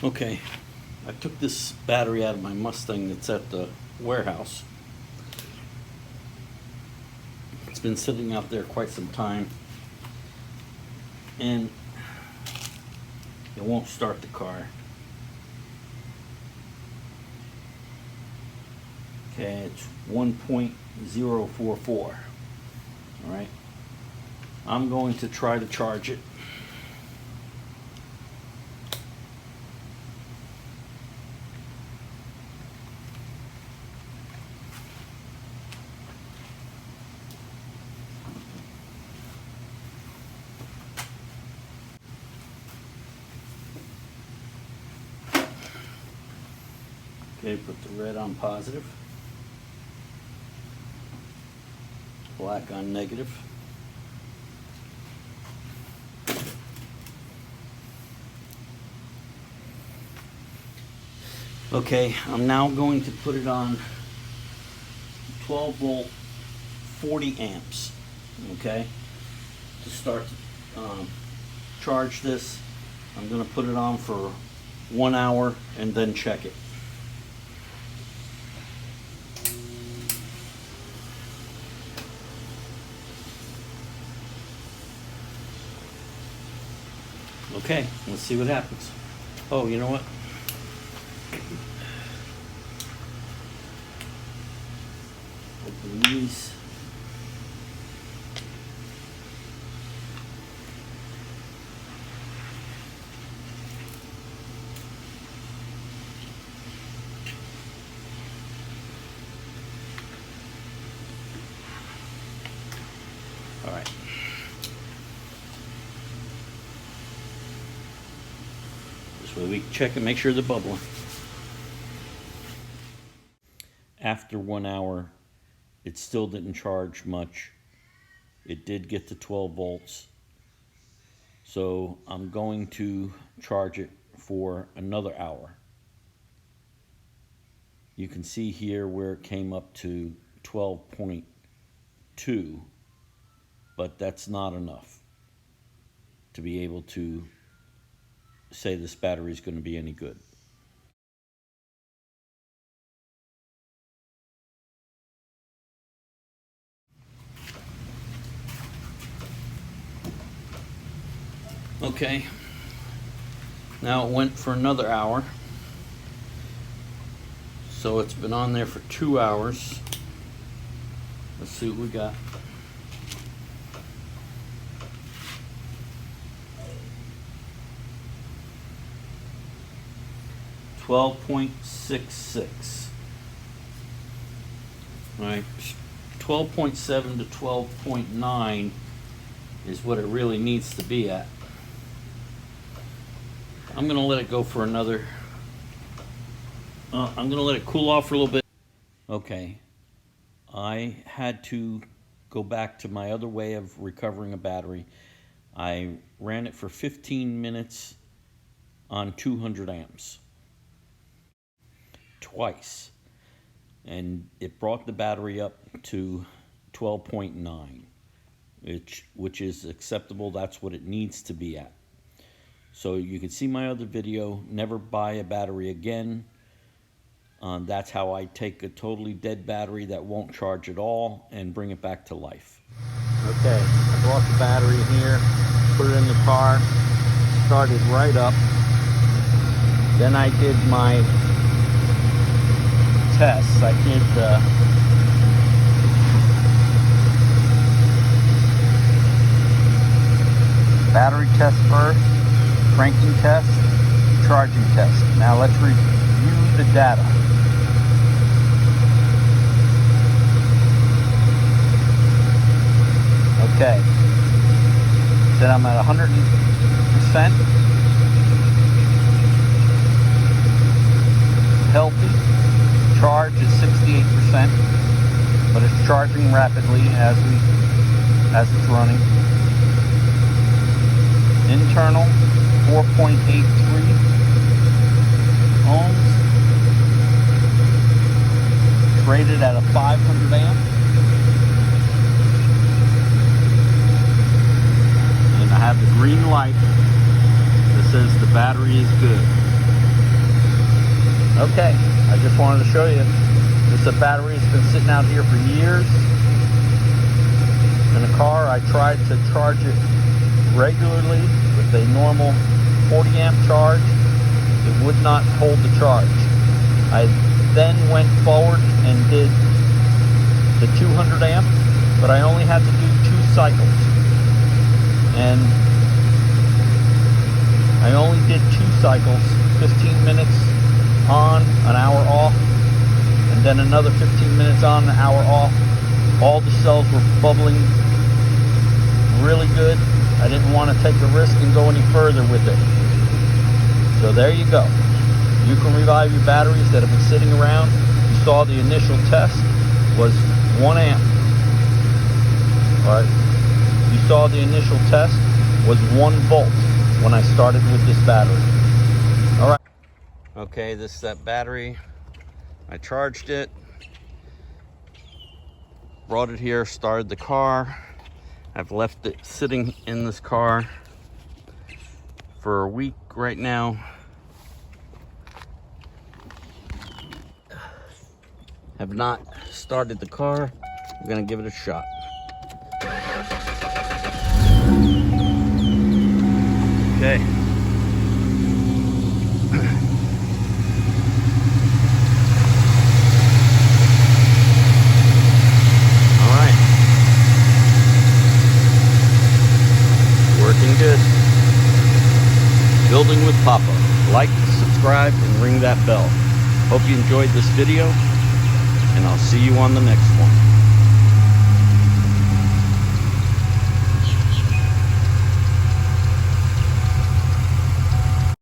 Okay, I took this battery out of my Mustang that's at the warehouse. It's been sitting out there quite some time, and it won't start the car. Okay, it's 1.044. All right, I'm going to try to charge it. Okay, put the red on positive, black on negative. Okay, I'm now going to put it on 12 volt, 40 amps, okay, to start to charge this. I'm going to put it on for 1 hour and then check it. Okay, let's see what happens. Oh, you know what? Open these. All right. This way we can check and make sure they're bubbling. After 1 hour, it still didn't charge much. It did get to 12 volts. So I'm going to charge it for another hour. You can see here where it came up to 12.2, but that's not enough to be able to say this battery is going to be any good. Okay, now it went for another hour, so it's been on there for 2 hours. Let's see what we got. .66. All right, 12.7 to 12.9 is what it really needs to be at. I'm gonna let it go for another, I'm gonna let it cool off for a little bit. Okay, I had to go back to my other way of recovering a battery. I ran it for 15 minutes on 200 amps. Twice. And it brought the battery up to 12.9, which is acceptable. That's what it needs to be at. So you can see my other video, never buy a battery again. That's how I take a totally dead battery that won't charge at all and bring it back to life. Okay, I brought the battery here, put it in the car, started right up. Then I did my tests. I did battery test first, cranking test, charging test. Now let's review the data. Okay, then I'm at 100%, healthy. Charge is 68%, but it's charging rapidly as it's running. Internal 4.83 ohms. It's rated at a 500 amp. And I have the green light that says the battery is good. Okay, I just wanted to show you. This is a battery that's been sitting out here for years in the car. I tried to charge it regularly with a normal 40 amp charge. It would not hold the charge. I then went forward and did the 200 amp, but I only had to do 2 cycles. And I only did 2 cycles, 15 minutes on, an hour off, and then another 15 minutes on, an hour off. All the cells were bubbling really good. I didn't want to take the risk and go any further with it. So there you go. You can revive your batteries that have been sitting around. You saw the initial test was 1 amp. Alright. You saw the initial test was 1 volt when I started with this battery. Alright. Okay, this is that battery. I charged it. Brought it here, started the car. I've left it sitting in this car for a week right now. Have not started the car. I'm gonna give it a shot. Okay. All right. Working good. Building with Papa. Like, subscribe, and ring that bell. Hope you enjoyed this video, and I'll see you on the next one.